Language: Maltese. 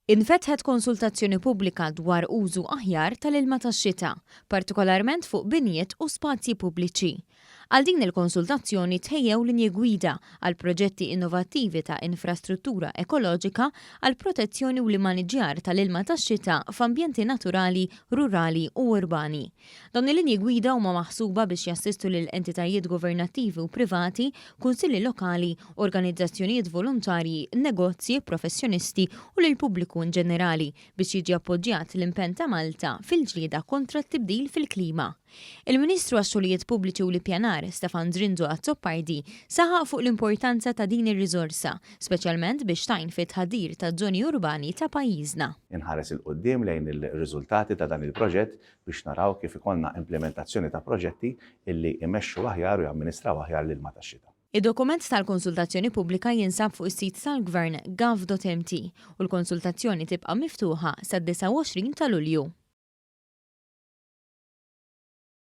Infetħet konsultazzjoni pubblika dwar użu aħjar tal-ilma tax-xita, partikolarment fuq binijiet u spazji pubbliċi. Għal din il-konsultazzjoni tħejjew linji gwida għal proġetti innovattivi ta' infrastruttura ekoloġika għal protezzjoni u l-maniġjar tal-ilma tax-xita f'ambjenti naturali, rurali u urbani. Dawn il-linji gwida huma maħsuba biex jassistu lil entitajiet governattivi u privati, kunsilli lokali, organizzazzjonijiet volontarji, negozji, professjonisti u lil pubbliku in ġenerali biex jiġi appoġġjat l-impenn ta' Malta fil-ġlieda kontra t-tibdil fil-klima. Il-Ministru għax-Xogħlijiet Pubbliċi u l-Ippjanar Stefan Drindu Azzopardi saħaq fuq l-importanza ta' din ir-riżorsa, speċjalment biex tajn fit-tħaddir ta' żoni urbani ta' pajjiżna. Inħares il-qoddim lejn il-riżultati ta' dan il-proġett biex naraw kif ikollna implementazzjoni ta' proġetti illi imexxu aħjar u jamministraw aħjar l-ilma tax-xita. Id-dokument tal-konsultazzjoni pubblika jinsab fuq is-sit tal-Gvern gov.mt u l-konsultazzjoni tibqa' miftuħa sad-29 ta' Lulju.